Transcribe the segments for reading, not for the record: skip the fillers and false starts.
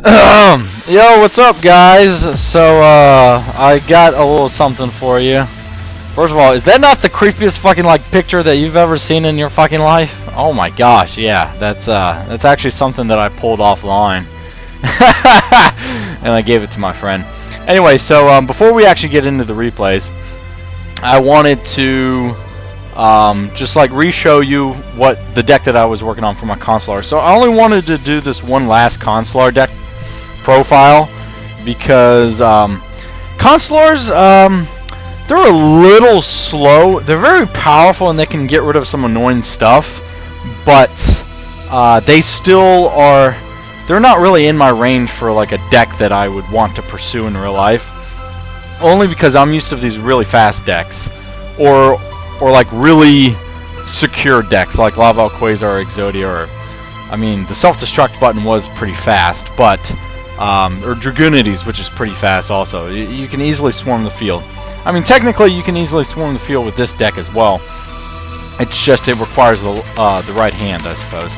Yo, what's up, guys? So, I got a little something for you. First of all, is that not the creepiest fucking, like, picture that you've ever seen in your fucking life? Oh my gosh, yeah. That's actually something that I pulled offline. And I gave it to my friend. Anyway, so, before we actually get into the replays, I wanted to, just, like, re-show you what the deck that I was working on for my Constellars. So, I only wanted to do this one last Constellar deck profile because Constellars, they're a little slow. They're very powerful and they can get rid of some annoying stuff, but they still are. They're not really in my range for like a deck that I would want to pursue in real life. Only because I'm used to these really fast decks, or like really secure decks like Lava Quasar, Exodia, or I mean the self-destruct button was pretty fast, but or Dragoonides, which is pretty fast also. You can easily swarm the field. I mean, technically, you can easily swarm the field with this deck as well. It's just it requires the right hand, I suppose.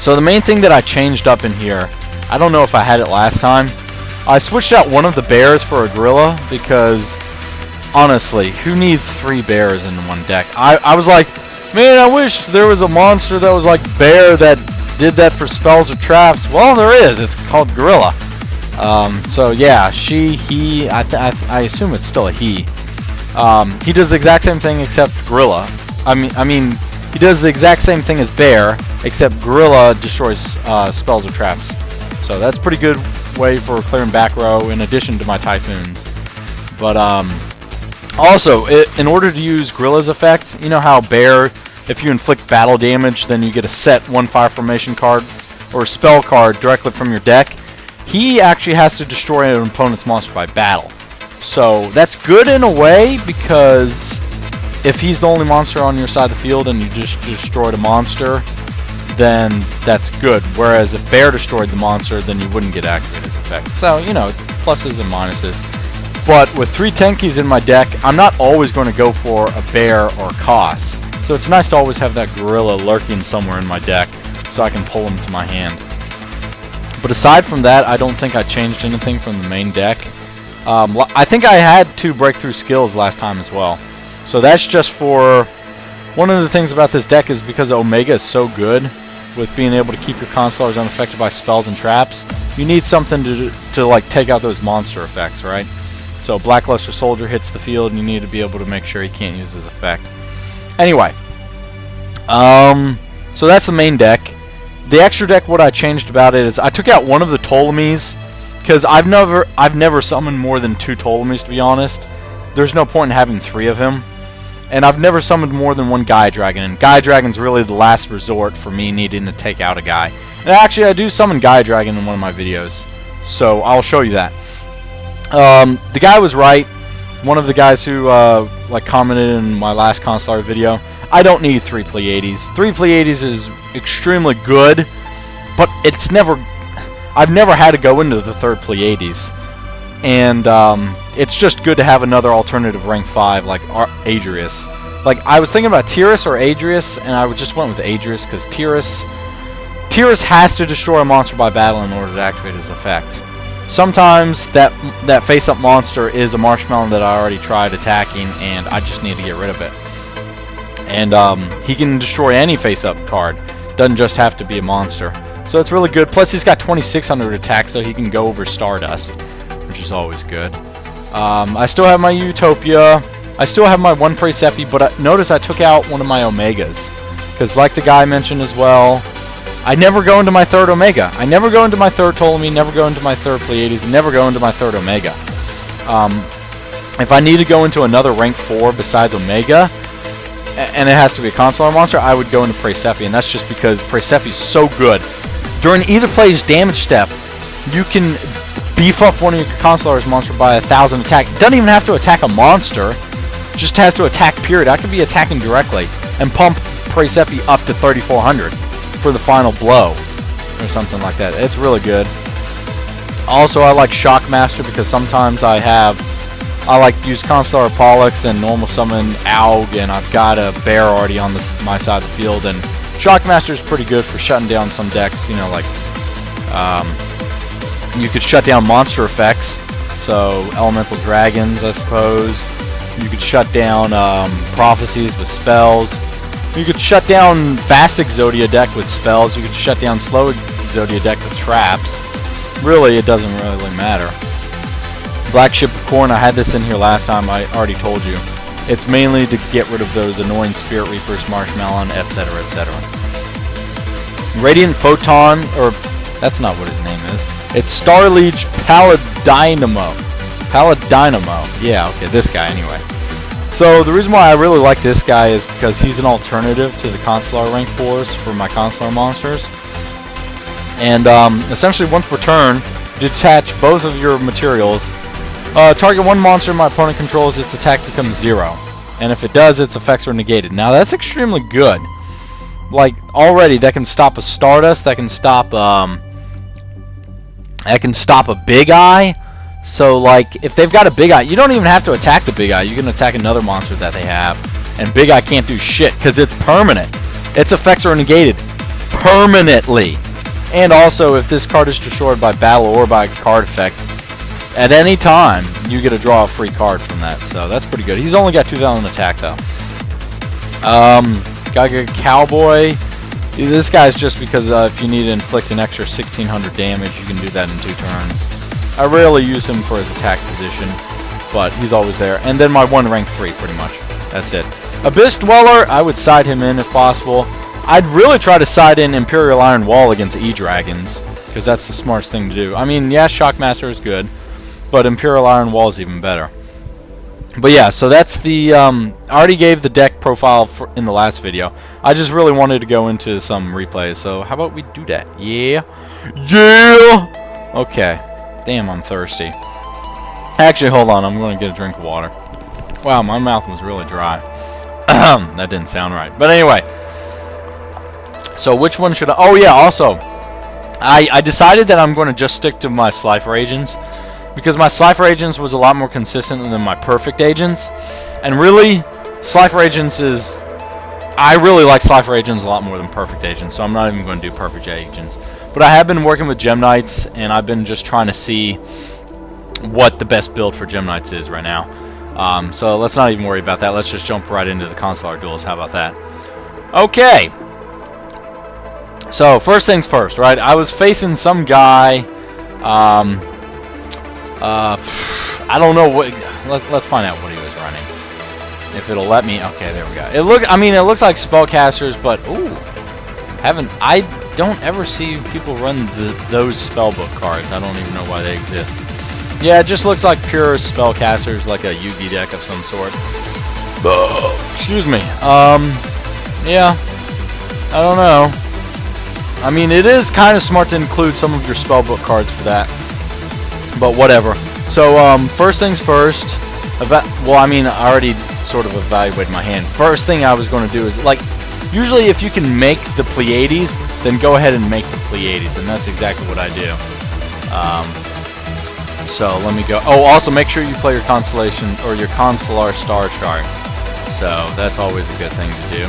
So the main thing that I changed up in here, I don't know if I had it last time. I switched out one of the bears for a gorilla because, honestly, who needs 3 bears in one deck? I was like, man, I wish there was a monster that was like bear that did that for spells or traps. Well, there is. It's called Gorilla. So yeah, he, I assume it's still a he. He does the exact same thing except Gorilla. I mean, he does the exact same thing as Bear, except Gorilla destroys spells or traps. So that's a pretty good way for clearing back row in addition to my Typhoons. But also, in order to use Gorilla's effect, you know how Bear, if you inflict battle damage, then you get a set 1/5 formation card or spell card directly from your deck. He actually has to destroy an opponent's monster by battle. So that's good in a way because if he's the only monster on your side of the field and you just destroyed a monster, then that's good. Whereas if Bear destroyed the monster, then you wouldn't get activated his effect. So, you know, pluses and minuses. But with 3 Tenkies in my deck, I'm not always going to go for a Bear or Koss. So it's nice to always have that Gorilla lurking somewhere in my deck so I can pull him to my hand. But aside from that, I don't think I changed anything from the main deck. I think I had 2 breakthrough skills last time as well. So that's just for... One of the things about this deck is because Omega is so good with being able to keep your Constellars unaffected by spells and traps, you need something to like take out those monster effects, right? So Blackluster Soldier hits the field and you need to be able to make sure he can't use his effect. Anyway, so that's the main deck. The extra deck, what I changed about it is I took out one of the Ptolemies because I've never summoned more than 2 Ptolemies, to be honest. There's no point in having 3 of him, and I've never summoned more than 1 Gaia Dragon. And Gaia Dragon's really the last resort for me needing to take out a guy. And actually, I do summon Gaia Dragon in one of my videos, so I'll show you that. The guy was right. One of the guys who like commented in my last Constellar video, I don't need 3 Pleiades. 3 Pleiades is extremely good, but it's I've never had to go into the 3rd Pleiades. And it's just good to have another alternative rank 5 like Adrius. Like, I was thinking about Tyrus or Adrius, and I just went with Adrius because Tyrus has to destroy a monster by battle in order to activate his effect. Sometimes that face-up monster is a marshmallow that I already tried attacking, and I just need to get rid of it. And he can destroy any face-up card. Doesn't just have to be a monster. So it's really good. Plus he's got 2600 attack, so he can go over Stardust, which is always good. I still have my Utopia. I still have my 1 Praesepe, but notice I took out one of my Omegas. Because like the guy mentioned as well, I never go into my 3rd Omega. I never go into my 3rd Ptolemy, never go into my 3rd Pleiades, never go into my 3rd Omega. If I need to go into another rank 4 besides Omega, and it has to be a Constellar monster, I would go into Praesepe, and that's just because Praesepe is so good. During either play's damage step, you can beef up one of your Constellars monster by 1000 attack. It doesn't even have to attack a monster, just has to attack period. I could be attacking directly and pump Praesepe up to 3400 for the final blow or something like that. It's really good. Also, I like Shockmaster because sometimes I like to use Constellar Pollux and normal summon Aug, and I've got a bear already on my side of the field, and Shockmaster is pretty good for shutting down some decks, you know, like You could shut down monster effects, so elemental dragons, I suppose. You could shut down prophecies with spells. You could shut down fast Exodia deck with spells. You could shut down slow Exodia deck with traps. Really, it doesn't really matter. Black Ship of Corn, I had this in here last time, I already told you. It's mainly to get rid of those annoying Spirit Reapers, Marshmallow, etc., etc. Radiant Photon, or that's not what his name is. It's Starliege Paladinamo. Yeah, okay, this guy anyway. So the reason why I really like this guy is because he's an alternative to the Constellar rank 4s for my Constellar monsters. And essentially once per turn, detach both of your materials. Target one monster my opponent controls, its attack becomes 0. And if it does, its effects are negated. Now that's extremely good. Like, already that can stop a Stardust, that can stop a Big Eye. So, like, if they've got a Big Eye, you don't even have to attack the Big Eye. You can attack another monster that they have. And Big Eye can't do shit, because it's permanent. Its effects are negated permanently. And also, if this card is destroyed by battle or by card effect, at any time, you get to draw a free card from that. So, that's pretty good. He's only got 2,000 attack, though. Gaga Cowboy. This guy's just because if you need to inflict an extra 1,600 damage, you can do that in 2 turns. I rarely use him for his attack position, but he's always there. And then my one rank 3, pretty much. That's it. Abyss Dweller, I would side him in if possible. I'd really try to side in Imperial Iron Wall against E-Dragons, because that's the smartest thing to do. I mean, yeah, Shockmaster is good, but Imperial Iron Wall is even better. But yeah, so that's the, I already gave the deck profile in the last video. I just really wanted to go into some replays, so how about we do that? Yeah? Yeah! Okay. Damn, I'm thirsty. Actually, hold on, I'm going to get a drink of water. Wow, my mouth was really dry. That didn't sound right. But anyway. So which one should I... Oh yeah, also, I decided that I'm going to just stick to my Slifer Agents. Because my Slifer Agents was a lot more consistent than my Perfect Agents. And really, Slifer Agents is... I really like Slifer Agents a lot more than Perfect Agents, so I'm not even going to do Perfect Agents. But I have been working with Gem Knights, and I've been just trying to see what the best build for Gem Knights is right now. So let's not even worry about that. Let's just jump right into the Constellar duels. How about that? Okay. So, first things first, right? I was facing some guy... I don't know what. Let's find out what he was running. If it'll let me. Okay, there we go. It looks like spellcasters, but ooh, I don't ever see people run those spellbook cards. I don't even know why they exist. Yeah, it just looks like pure spellcasters, like a Yugi deck of some sort. Excuse me. Yeah, I don't know. I mean, it is kind of smart to include some of your spellbook cards for that. But whatever. So, first things first. Well, I mean, I already sort of evaluated my hand. First thing I was going to do is, like, usually if you can make the Pleiades, then go ahead and make the Pleiades, and that's exactly what I do. So, let me go. Oh, also make sure you play your Constellation, or your Constellar Star Chart. So, that's always a good thing to do.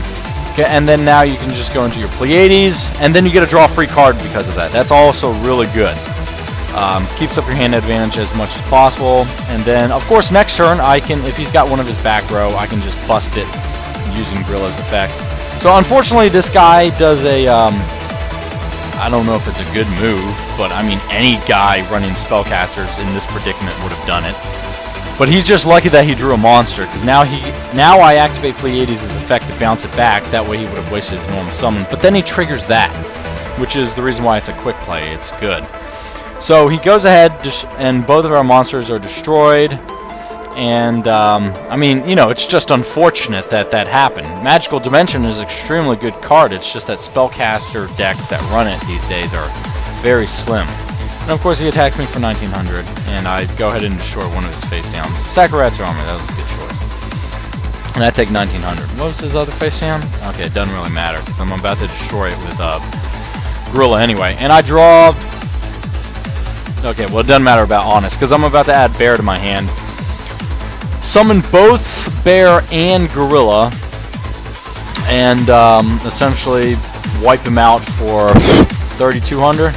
Okay, and then now you can just go into your Pleiades, and then you get to draw a free card because of that. That's also really good. Keeps up your hand advantage as much as possible, and then of course next turn I can, if he's got one of his back row, I can just bust it using Gorilla's effect. So unfortunately this guy does a I don't know if it's a good move, but I mean any guy running spellcasters in this predicament would have done it. But he's just lucky that he drew a monster, because now I activate Pleiades' effect to bounce it back. That way he would have wasted his normal summon, but then he triggers that, which is the reason why it's a quick play. It's good. So he goes ahead, and both of our monsters are destroyed. And, I mean, you know, it's just unfortunate that that happened. Magical Dimension is an extremely good card. It's just that spellcaster decks that run it these days are very slim. And, of course, he attacks me for 1900, and I go ahead and destroy one of his face downs. Saccarat's Armor, that was a good choice. And I take 1900. What was his other face down? Okay, it doesn't really matter, because I'm about to destroy it with Gorilla anyway. And I draw... Okay, well, it doesn't matter about Honest, because I'm about to add Bear to my hand. Summon both Bear and Gorilla, and essentially wipe him out for 3200.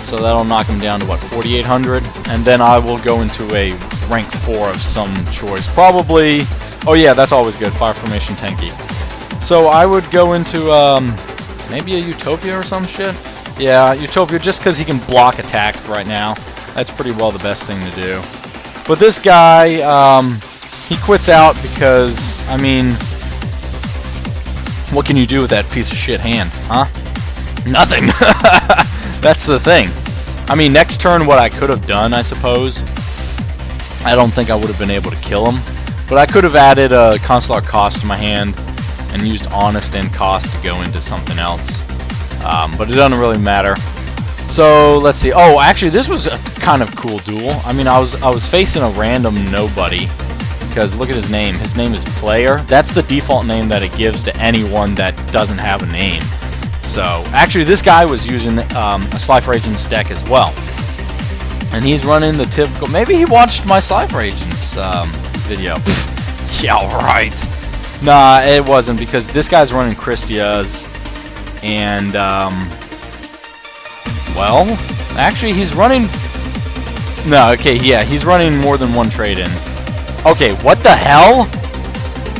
So that'll knock him down to, what, 4,800? And then I will go into a rank 4 of some choice. Probably... Oh yeah, that's always good. Fire Formation Tenki. So I would go into, maybe a Utopia or some shit? Yeah, Utopia, just because he can block attacks right now. That's pretty well the best thing to do. But this guy, he quits out because, I mean... What can you do with that piece of shit hand, huh? Nothing! That's the thing. I mean, next turn, what I could have done, I suppose, I don't think I would have been able to kill him, but I could have added a Constellar cost to my hand and used Honest and cost to go into something else. But it doesn't really matter. So, let's see. Oh, actually, this was a kind of cool duel. I mean, I was facing a random nobody, because look at his name. His name is Player. That's the default name that it gives to anyone that doesn't have a name. So, actually, this guy was using a Slifer Agents deck as well. And he's running the typical... Maybe he watched my Slifer Agents video. Yeah, right. Nah, it wasn't, because this guy's running Christias. And, well, actually, he's running... No, okay, yeah, he's running more than one trade-in. Okay, what the hell?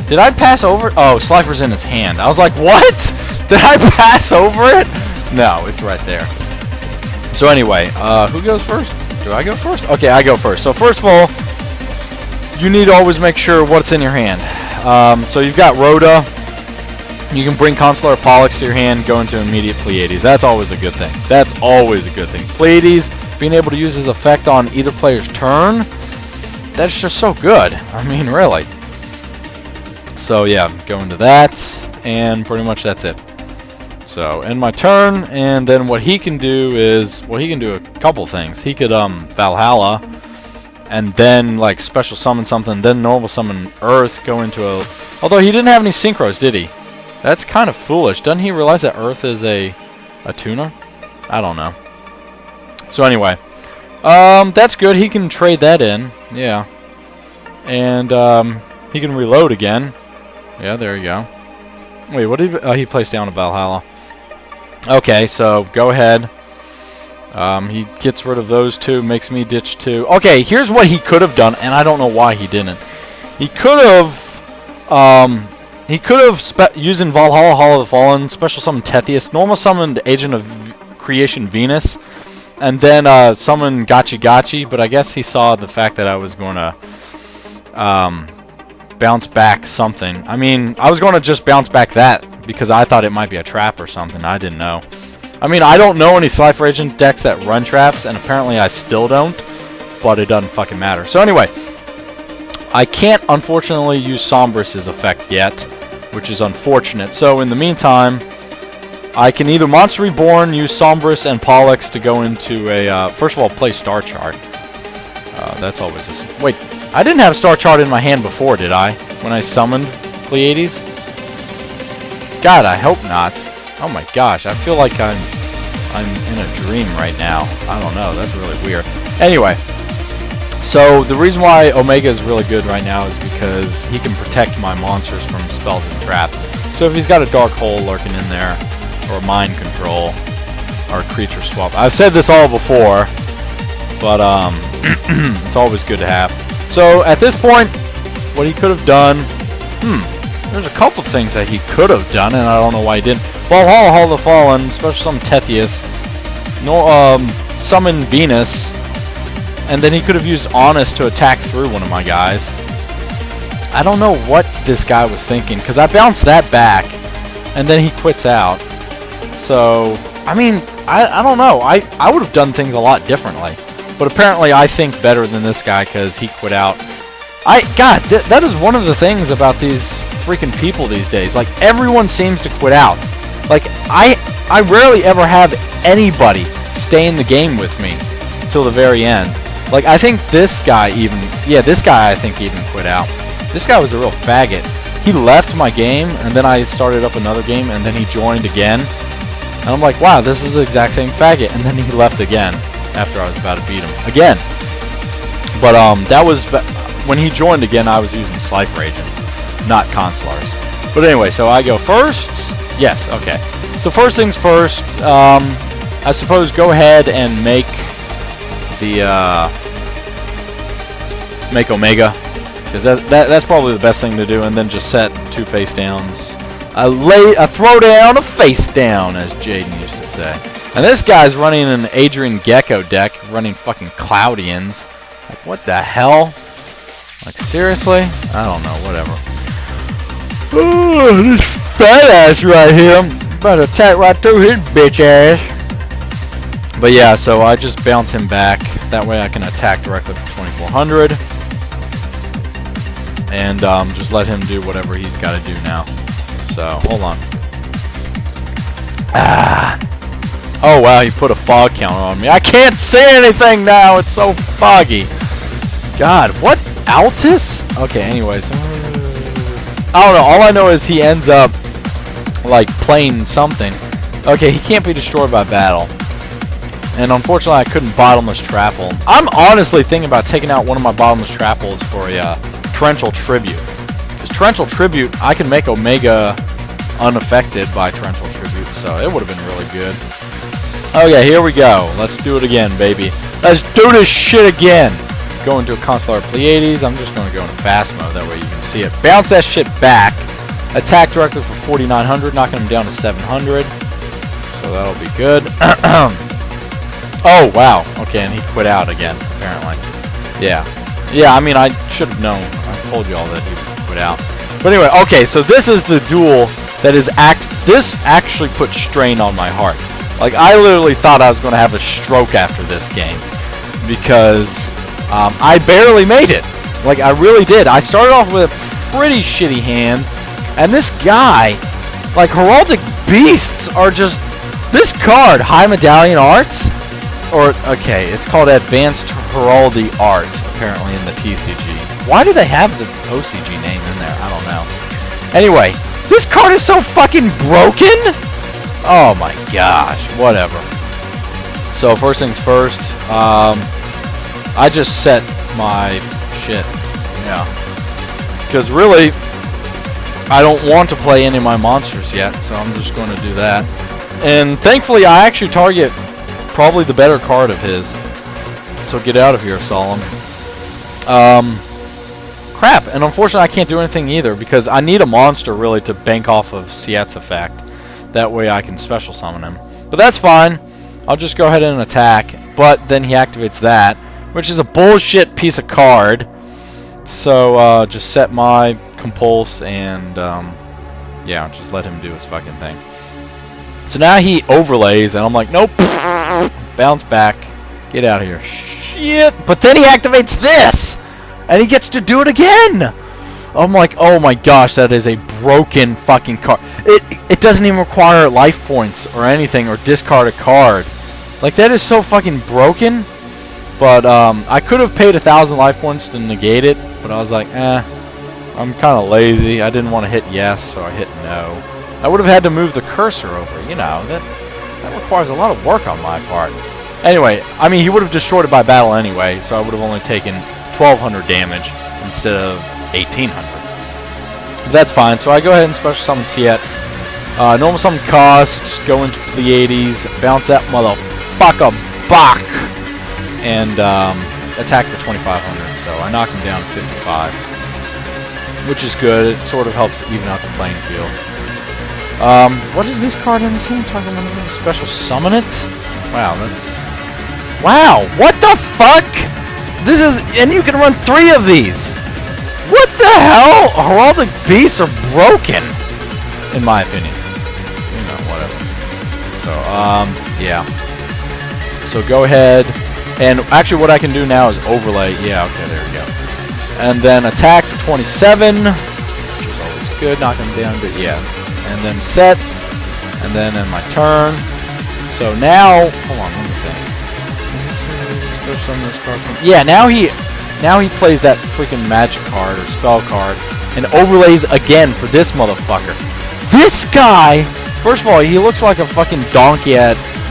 Did I pass over? Oh, Slifer's in his hand. I was like, what? Did I pass over it? No, it's right there. So anyway, who goes first? Do I go first? Okay, I go first. So first of all, you need to always make sure what's in your hand. So you've got Rhoda. You can bring Constellar Pollux to your hand, go into immediate Pleiades. That's always a good thing. That's always a good thing. Pleiades, being able to use his effect on either player's turn, that's just so good. I mean, really. So yeah, go into that, and pretty much that's it. So, end my turn, and then what he can do is, well, he can do a couple things. He could, Valhalla, and then, like, special summon something, then normal summon Earth, go into a... Although he didn't have any synchros, did he? That's kind of foolish. Doesn't he realize that Earth is a tuner? I don't know. So anyway, that's good. He can trade that in. Yeah. And he can reload again. Yeah, there you go. Wait, what did he placed down a Valhalla? Okay, so go ahead. He gets rid of those two, makes me ditch two. Okay, here's what he could have done, and I don't know why he didn't. He could have using Valhalla, Hall of the Fallen, special summon Tethius, normal summoned Agent of Creation Venus, and then summon Gachi Gachi, but I guess he saw the fact that I was going to bounce back something. I mean, I was going to just bounce back that because I thought it might be a trap or something. I didn't know. I mean, I don't know any Slifer Agent decks that run traps, and apparently I still don't, but it doesn't fucking matter. So anyway, I can't, unfortunately, use Sombris's effect yet, which is unfortunate. So in the meantime, I can either Monster Reborn, use Sombris and Pollux to go into a, first of all, play Star Chart. That's always a... Wait, I didn't have Star Chart in my hand before, did I? When I summoned Pleiades? God, I hope not. Oh my gosh, I feel like I'm in a dream right now. I don't know, that's really weird. Anyway, so the reason why Omega is really good right now is because he can protect my monsters from spells and traps. So if he's got a Dark Hole lurking in there, or a Mind Control, or a Creature Swap. I've said this all before, but it's always good to have. So at this point, what he could have done, there's a couple things that he could have done, and I don't know why he didn't. Valhalla, Hall of the Fallen, special summon Tethius, summon Venus, and then he could have used Honest to attack through one of my guys. I don't know what this guy was thinking, because I bounced that back, and then he quits out. So, I mean, I don't know. I would have done things a lot differently. But apparently I think better than this guy because he quit out. God, that is one of the things about these freaking people these days. Like, everyone seems to quit out. Like, I rarely ever have anybody stay in the game with me till the very end. Like, I think this guy even... Yeah, this guy I think even quit out. This guy was a real faggot. He left my game, and then I started up another game, and then he joined again. And I'm like, wow, this is the exact same faggot. And then he left again after I was about to beat him again. But that was... When he joined again, I was using Slifer Agents, not Constellars. But anyway, so I go first? Yes, okay. So first things first, I suppose go ahead and make the make Omega, because that's probably the best thing to do, and then just set 2 face downs. A throw down, a face down, as Jaden used to say. And this guy's running an Adrian Gecko deck, running fucking Cloudians. Like, what the hell? Like, seriously? I don't know, whatever. Oh, this fat ass right here. I'm about to attack right through his bitch ass. But yeah, so I just bounce him back. That way I can attack directly for 2400. And just let him do whatever he's got to do now. So, hold on. Oh, wow, he put a fog counter on me. I can't see anything now. It's so foggy. God, what? Altus? Okay, anyways. I don't know. All I know is he ends up, like, playing something. Okay, he can't be destroyed by battle. And unfortunately, I couldn't bottomless trapple. I'm honestly thinking about taking out one of my bottomless trapples for a torrential tribute. Because torrential tribute, I can make Omega unaffected by torrential tribute, so it would have been really good. Okay, here we go. Let's do it again, baby. Let's do this shit again. Go into a Constellar Pleiades. I'm just going to go into fast mode. That way you can see it. Bounce that shit back. Attack directly for 4900, knocking him down to 700. So that'll be good. Oh, wow. Okay, and he quit out again, apparently. Yeah. Yeah, I mean, I should have known. I told you all that he would quit out. But anyway, okay, so this is the duel that is this actually put strain on my heart. Like, I literally thought I was going to have a stroke after this game. Because I barely made it. Like, I really did. I started off with a pretty shitty hand. And this guy, like, Heraldic Beasts are just... This card, High Medallion Arts... Or, okay, it's called Advanced Heraldry Art, apparently, in the TCG. Why do they have the OCG name in there? I don't know. Anyway, this card is so fucking broken! Oh my gosh, whatever. So, first things first, I just set my shit. Yeah. Because really, I don't want to play any of my monsters yet, so I'm just going to do that. And thankfully, I actually target... probably the better card of his. So get out of here, Solemn. Crap. And unfortunately, I can't do anything either because I need a monster really to bank off of Siet's effect. That way I can special summon him. But that's fine. I'll just go ahead and attack. But then he activates that, which is a bullshit piece of card. So just set my Compulse and yeah, just let him do his fucking thing. So now he overlays, and I'm like, nope. Bounce back. Get out of here. Shit. But then he activates this, and he gets to do it again. I'm like, oh my gosh, that is a broken fucking card. It doesn't even require life points or anything, or discard a card. Like, that is so fucking broken. But I could have paid 1,000 life points to negate it, but I was like, I'm kind of lazy. I didn't want to hit yes, so I hit no. I would have had to move the cursor over, you know. That requires a lot of work on my part. Anyway, I mean, he would have destroyed it by battle anyway, so I would have only taken 1,200 damage instead of 1,800. But that's fine. So I go ahead and special summon Siet. Normal summon cost, go into Pleiades, bounce that motherfucker back, and attack for 2,500. So I knock him down to 55, which is good. It sort of helps even out the playing field. What is this card in this game? Talking about special summon it? Wow, that's... Wow, what the fuck? This is... And you can run 3 of these! What the hell? Heraldic Beasts are broken! In my opinion. You know, whatever. So, yeah. So go ahead, and actually what I can do now is overlay. Yeah, okay, there we go. And then attack for 27, which is always good, knock him down, but yeah. And then set, and then in my turn. So now, hold on, let me think. Yeah, now he plays that freaking magic card or spell card and overlays again for this motherfucker. This guy, first of all, he looks like a fucking donkey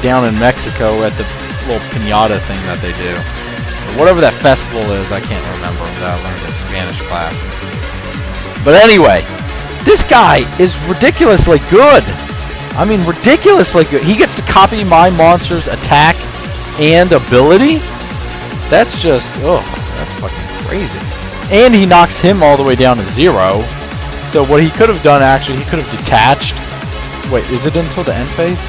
down in Mexico at the little piñata thing that they do. Or whatever that festival is, I can't remember that I learned in Spanish class. But anyway, this guy is ridiculously good. I mean, ridiculously good. He gets to copy my monster's attack and ability? That's just, ugh, that's fucking crazy. And he knocks him all the way down to 0. So what he could have done, actually, he could have detached. Wait, is it until the end phase?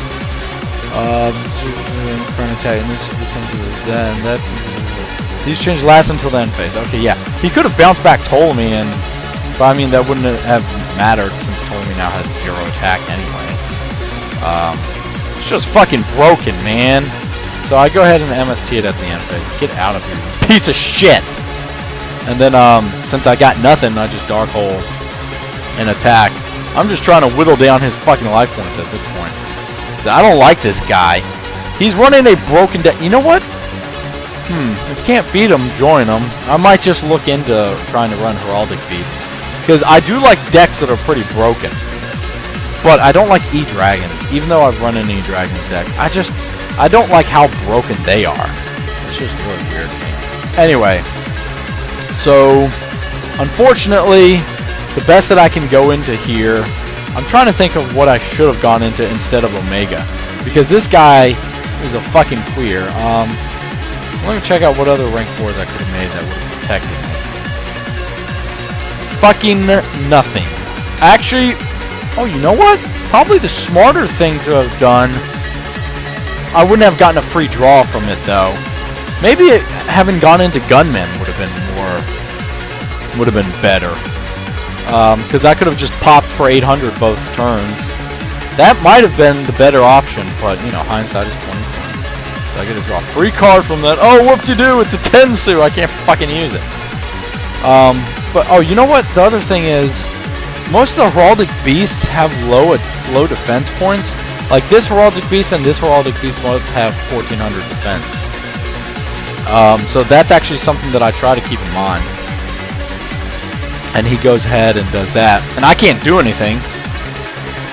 These changes last until the end phase. Okay, yeah. He could have bounced back Ptolemy, but I mean, that wouldn't have mattered since Ptolemy now has 0 attack anyway. It's just fucking broken, man. So I go ahead and MST it at the end phase. Get out of here, you piece of shit! And then, since I got nothing, I just Dark Hole and attack. I'm just trying to whittle down his fucking life points at this point. So I don't like this guy. He's running a broken deck. You know what? If you can't beat him, join him. I might just look into trying to run Heraldic Beasts. Because I do like decks that are pretty broken. But I don't like E-Dragons. Even though I've run an E-Dragon deck, I don't like how broken they are. It's just really weird to me. Anyway. So, unfortunately, the best that I can go into here, I'm trying to think of what I should have gone into instead of Omega. Because this guy is a fucking queer. Let me check out what other rank 4s I could have made that would have protected me. Fucking nothing. Actually, oh, you know what? Probably the smarter thing to have done. I wouldn't have gotten a free draw from it, though. Maybe having gone into Gunmen would have been better. Because I could have just popped for 800 both turns. That might have been the better option, but, you know, hindsight is 20/20. So I get to draw a free card from that. Oh, whoop-de-doo, it's a Tensu. I can't fucking use it. But, oh, you know what? The other thing is, most of the Heraldic Beasts have low defense points. Like, this Heraldic Beast and this Heraldic Beast both have 1400 defense. So that's actually something that I try to keep in mind. And he goes ahead and does that. And I can't do anything.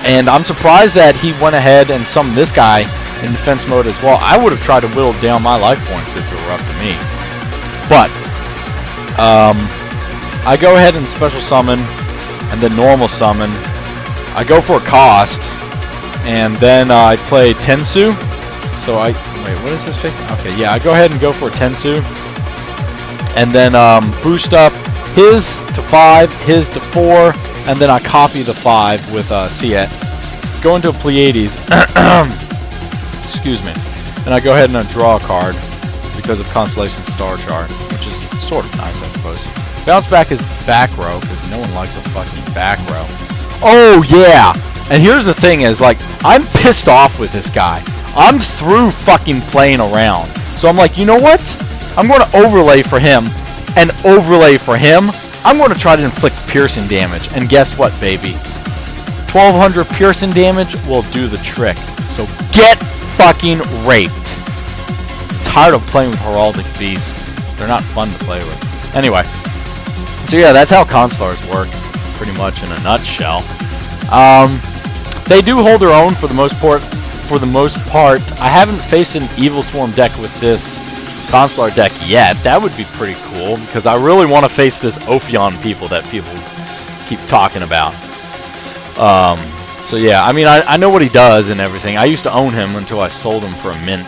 And I'm surprised that he went ahead and summoned this guy in defense mode as well. I would have tried to whittle down my life points if it were up to me. But, I go ahead and special summon, and then normal summon. I go for a cost, and then I play Tensu. So wait, what is this face? Okay, yeah, I go ahead and go for a Tensu. And then boost up his to 5, his to 4, and then I copy the 5 with Siet. Go into a Pleiades. Excuse me. And I go ahead and draw a card because of Constellation Star Chart, which is sort of nice, I suppose. Bounce back is back row, because no one likes a fucking back row. Oh, yeah! And here's the thing is, like, I'm pissed off with this guy. I'm through fucking playing around. So I'm like, you know what? I'm going to overlay for him, and overlay for him. I'm going to try to inflict piercing damage. And guess what, baby? 1200 piercing damage will do the trick. So get fucking raped. I'm tired of playing with Heraldic Beasts. They're not fun to play with. Anyway. So yeah, that's how Constellars work, pretty much in a nutshell. They do hold their own for the most part. I haven't faced an Evil Swarm deck with this Constellar deck yet. That would be pretty cool, because I really want to face this Ophion people that people keep talking about. So yeah, I mean, I know what he does and everything. I used to own him until I sold him for a mint.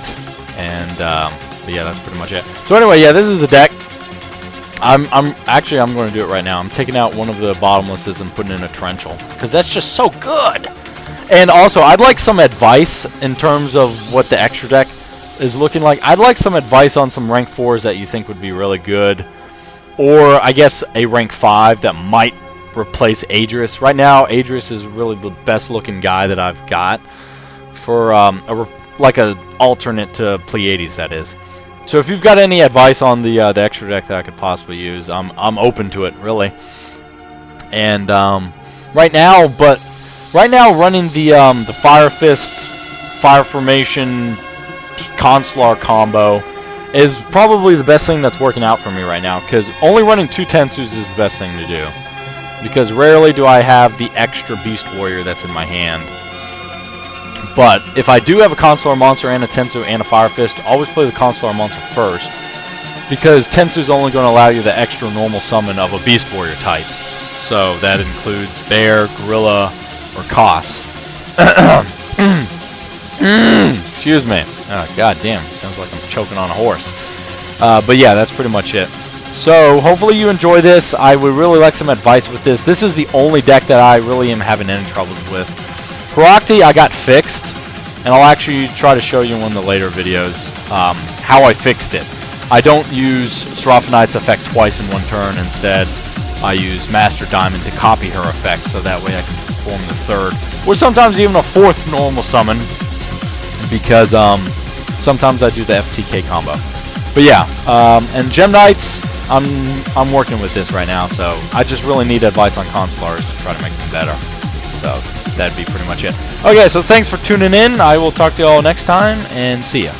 And, but yeah, that's pretty much it. So anyway, yeah, this is the deck. I'm going to do it right now. I'm taking out one of the bottomlesses and putting in a torrential, because that's just so good. And also, I'd like some advice in terms of what the extra deck is looking like. I'd like some advice on some rank 4s that you think would be really good, or I guess a rank 5 that might replace Adris. Right now, Adris is really the best looking guy that I've got for like a alternate to Pleiades, that is. So if you've got any advice on the extra deck that I could possibly use, I'm open to it, really. And right now running the Fire Fist, Fire Formation, Constellar combo is probably the best thing that's working out for me right now, because only running 2 Tensus is the best thing to do. Because rarely do I have the extra Beast Warrior that's in my hand. But if I do have a Constellar monster and a Tensu and a Fire Fist, always play the Constellar monster first, because Tensu is only going to allow you the extra normal summon of a Beast Warrior type. So that includes Bear, Gorilla, or Koss. Excuse me. Oh, god damn. Sounds like I'm choking on a horse. But yeah, that's pretty much it. So, hopefully you enjoy this. I would really like some advice with this. This is the only deck that I really am having any troubles with. Parocti, I got fixed. And I'll actually try to show you in one of the later videos how I fixed it. I don't use Seraphonite's effect twice in one turn. Instead, I use Master Diamond to copy her effect, so that way I can perform the third, or sometimes even a fourth normal summon, because sometimes I do the FTK combo. But yeah, and Gem Knights, I'm working with this right now, so I just really need advice on Constellars to try to make them better. So that'd be pretty much it. Okay, so thanks for tuning in. I will talk to you all next time, and see ya.